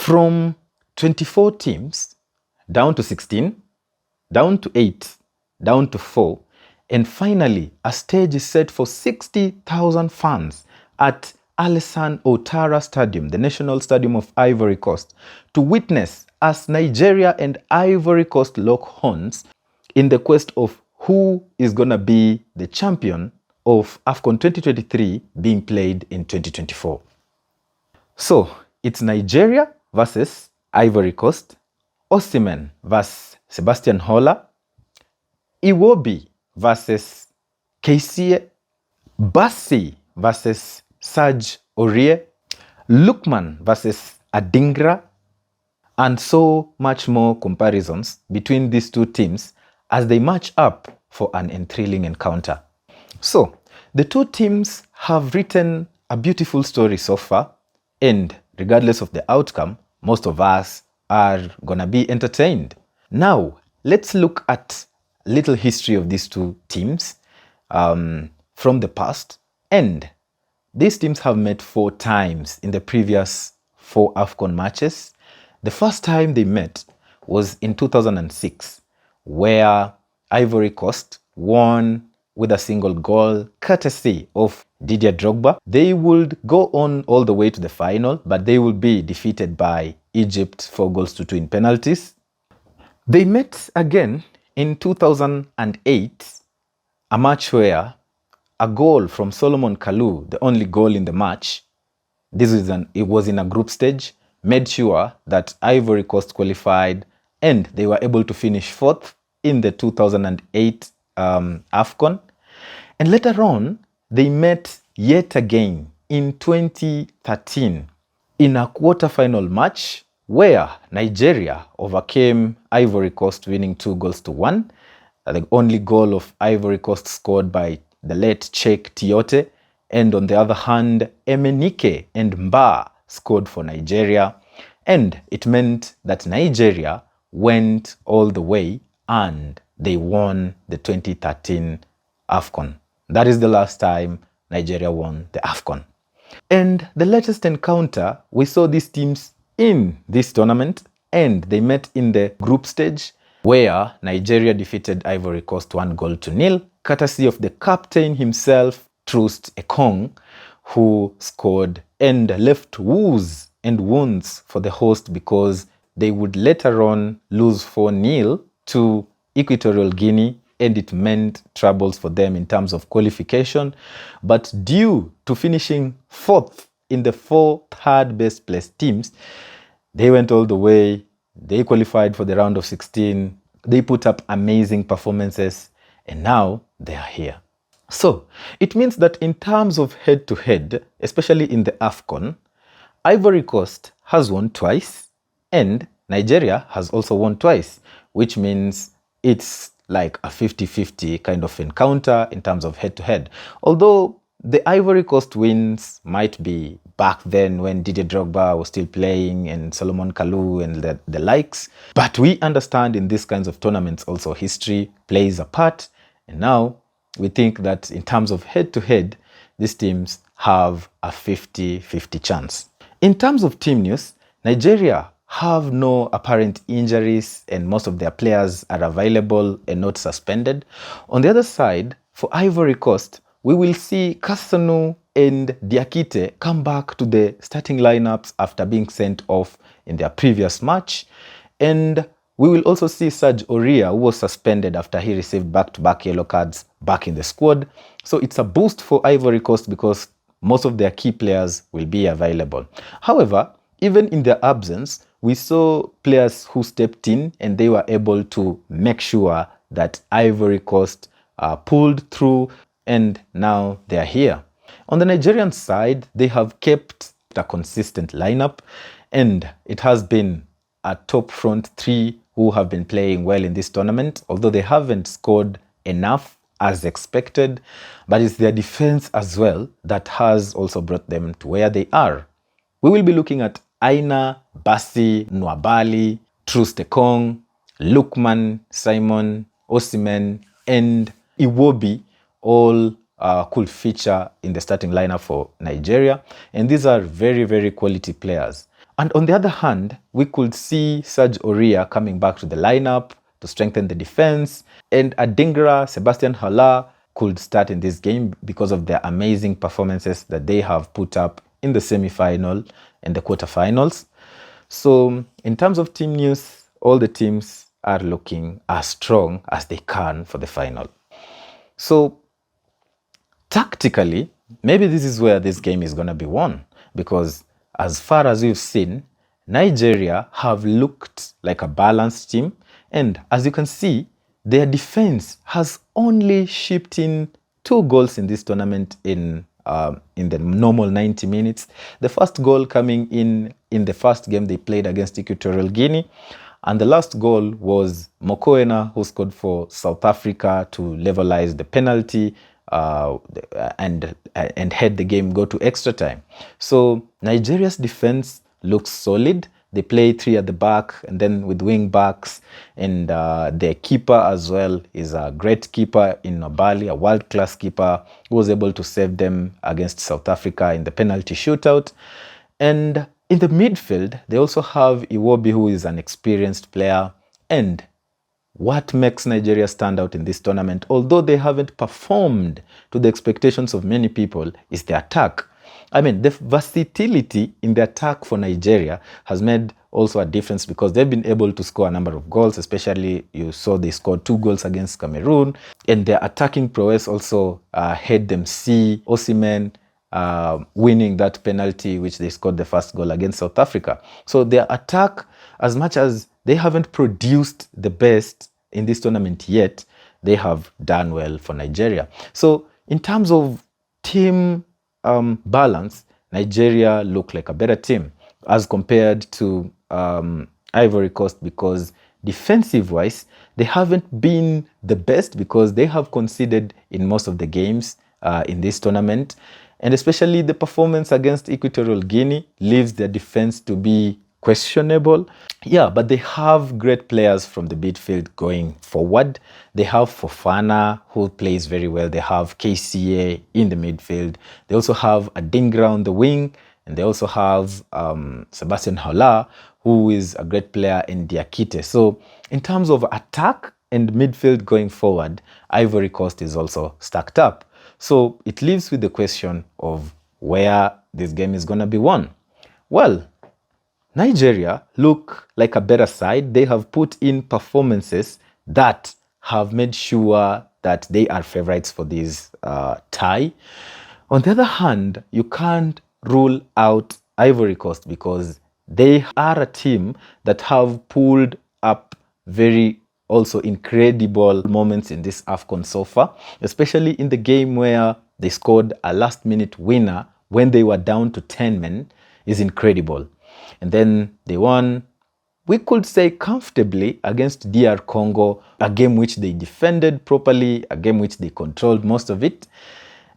from 24 teams down to 16, down to 8, down to 4, and finally a stage is set for 60,000 fans at Alessane Outarra Stadium, the national stadium of Ivory Coast, to witness as Nigeria and Ivory Coast lock horns in the quest of who is going to be the champion of AFCON 2023 being played in 2024. So it's Nigeria versus Ivory Coast, Osimhen versus Sebastian Haller, Iwobi versus Kessié, Bassi versus Serge Aurier, Lookman versus Adingra, and so much more comparisons between these two teams as they match up for an enthralling encounter. So, the two teams have written a beautiful story so far, and regardless of the outcome, most of us are gonna be entertained. Now, let's look at a little history of these two teams from the past. And these teams have met 4 times in the previous 4 AFCON matches. The first time they met was in 2006, where Ivory Coast won with a single goal, courtesy of Didier Drogba. They would go on all the way to the final, but they will be defeated by Egypt 4-2 in penalties. They met again in 2008, a match where a goal from Solomon Kalou, the only goal in the match, it was in a group stage, made sure that Ivory Coast qualified and they were able to finish 4th in the 2008 AFCON. And later on, they met yet again in 2013 in a quarter-final match where Nigeria overcame Ivory Coast, winning 2-1. The only goal of Ivory Coast scored by the late Cheikh Tiote, and on the other hand, Emenike and Mba scored for Nigeria, and it meant that Nigeria went all the way and they won the 2013 AFCON. That is the last time Nigeria won the AFCON. And the latest encounter, we saw these teams in this tournament, and they met in the group stage where Nigeria defeated Ivory Coast 1-0, courtesy of the captain himself, Troost Ekong, who scored and left woes and wounds for the host because they would later on lose 4-0 to Equatorial Guinea, and it meant troubles for them in terms of qualification. But due to finishing 4th in the 4 third best placed teams, they went all the way. They qualified for the round of 16. They put up amazing performances, and now they are here. So it means that in terms of head-to-head, especially in the AFCON, Ivory Coast has won twice, and Nigeria has also won twice, which means it's like a 50-50 kind of encounter in terms of head-to-head. Although the Ivory Coast wins might be back then when Didier Drogba was still playing and Solomon Kalou and the likes. But we understand in these kinds of tournaments also history plays a part. And now we think that in terms of head-to-head, these teams have a 50-50 chance. In terms of team news, Nigeria have no apparent injuries and most of their players are available and not suspended. On the other side, for Ivory Coast, we will see Kasanu and Diakite come back to the starting lineups after being sent off in their previous match. And we will also see Serge Aurier, who was suspended after he received back-to-back yellow cards, back in the squad. So it's a boost for Ivory Coast because most of their key players will be available. However, even in their absence, we saw players who stepped in and they were able to make sure that Ivory Coast pulled through, and now they are here. On the Nigerian side, they have kept a consistent lineup, and it has been a top front 3 who have been playing well in this tournament, although they haven't scored enough as expected, but it's their defense as well that has also brought them to where they are. We will be looking at Aina, Bassi, Nwabali, Troost Ekong, Lookman, Simon, Osimhen, and Iwobi all could feature in the starting lineup for Nigeria. And these are very, very quality players. And on the other hand, we could see Serge Aurier coming back to the lineup to strengthen the defense, and Adingra, Sebastian Haller could start in this game because of their amazing performances that they have put up in the semi-final and the quarterfinals. So in terms of team news, all the teams are looking as strong as they can for the final. So tactically, maybe this is where this game is going to be won, because as far as we've seen, Nigeria have looked like a balanced team, and as you can see, their defense has only shipped in 2 goals in this tournament in the normal 90 minutes. The first goal coming in the first game they played against Equatorial Guinea, and the last goal was Mokoena, who scored for South Africa to levelize the penalty and had the game go to extra time. So Nigeria's defense looks solid. They play 3 at the back and then with wing backs, and their keeper as well is a great keeper in Nobali, a world-class keeper who was able to save them against South Africa in the penalty shootout. And in the midfield, they also have Iwobi, who is an experienced player. And what makes Nigeria stand out in this tournament, although they haven't performed to the expectations of many people, is the attack. I mean, the versatility in the attack for Nigeria has made also a difference, because they've been able to score a number of goals, especially you saw they scored 2 goals against Cameroon, and their attacking prowess also had them see Osimhen winning that penalty, which they scored the first goal against South Africa. So their attack, as much as they haven't produced the best in this tournament yet, they have done well for Nigeria. So in terms of team balance, Nigeria look like a better team as compared to Ivory Coast, because defensive-wise, they haven't been the best, because they have conceded in most of the games in this tournament. And especially the performance against Equatorial Guinea leaves their defense to be questionable. Yeah, but they have great players from the midfield going forward. They have Fofana, who plays very well. They have KCA in the midfield. They also have Adingra on the wing. And they also have Sebastian Haller, who is a great player in Diakite. So in terms of attack and midfield going forward, Ivory Coast is also stacked up. So it leaves with the question of where this game is going to be won. Well, Nigeria look like a better side. They have put in performances that have made sure that they are favorites for this tie. On the other hand, you can't rule out Ivory Coast, because they are a team that have pulled up very also incredible moments in this AFCON so far, especially in the game where they scored a last-minute winner when they were down to 10 men is incredible. And then they won, we could say, comfortably against DR Congo, a game which they defended properly, a game which they controlled most of it.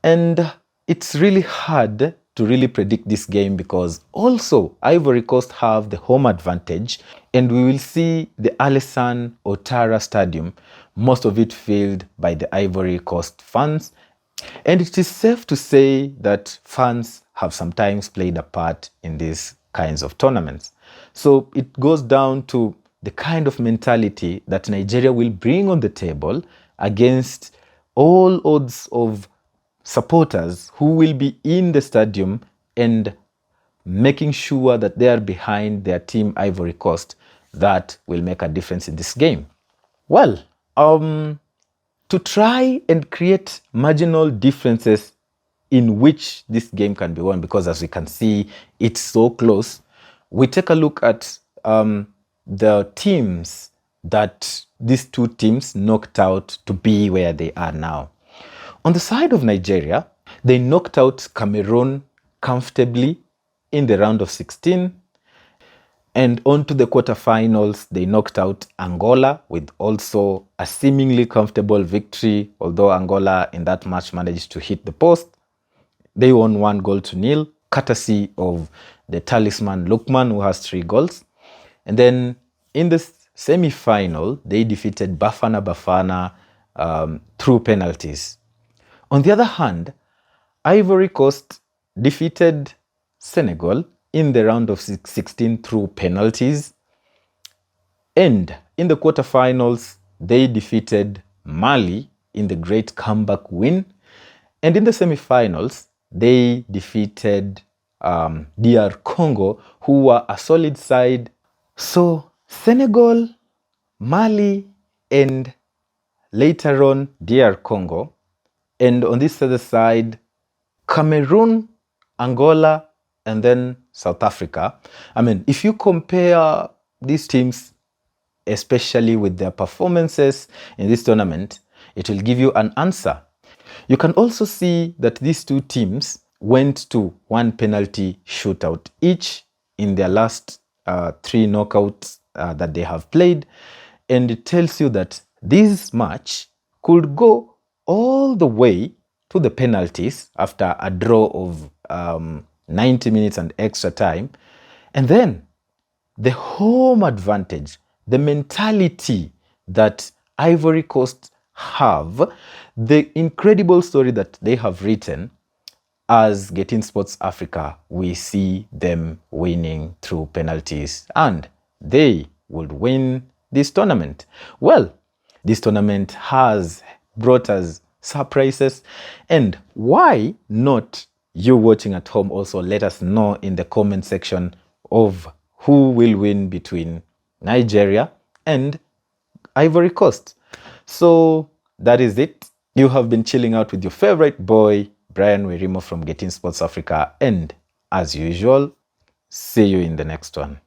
And it's really hard to really predict this game, because also Ivory Coast have the home advantage, and we will see the Alessane Outarra Stadium, most of it filled by the Ivory Coast fans. And it is safe to say that fans have sometimes played a part in these kinds of tournaments. So it goes down to the kind of mentality that Nigeria will bring on the table against all odds of supporters who will be in the stadium and making sure that they are behind their team Ivory Coast. That will make a difference in this game. Well, to try and create marginal differences in which this game can be won, because as we can see, it's so close, we take a look at the teams that these 2 teams knocked out to be where they are now. On the side of Nigeria, they knocked out Cameroon comfortably in the round of 16. And on to the quarterfinals, they knocked out Angola with also a seemingly comfortable victory, although Angola in that match managed to hit the post. They won 1-0, courtesy of the talisman Lukman, who has 3 goals. And then in the semi-final, they defeated Bafana through penalties. On the other hand, Ivory Coast defeated Senegal in the round of 16 through penalties. And in the quarterfinals, they defeated Mali in the great comeback win. And in the semifinals, they defeated DR Congo, who were a solid side. So Senegal, Mali, and later on DR Congo. And on this other side, Cameroon, Angola, and then South Africa. I mean, if you compare these teams, especially with their performances in this tournament, it will give you an answer. You can also see that these two teams went to one penalty shootout each in their last 3 knockouts that they have played. And it tells you that this match could go all the way to the penalties after a draw of 90 minutes and extra time. And then the home advantage, the mentality that Ivory Coast have, the incredible story that they have written, as GETin Sports Africa, we see them winning through penalties and they would win this tournament. Well, this tournament has brought us surprises, and why not you watching at home also let us know in the comment section of who will win between Nigeria and Ivory Coast. So that is it. You have been chilling out with your favorite boy, Brian Werimo from GETin Sports Africa, and as usual, see you in the next one.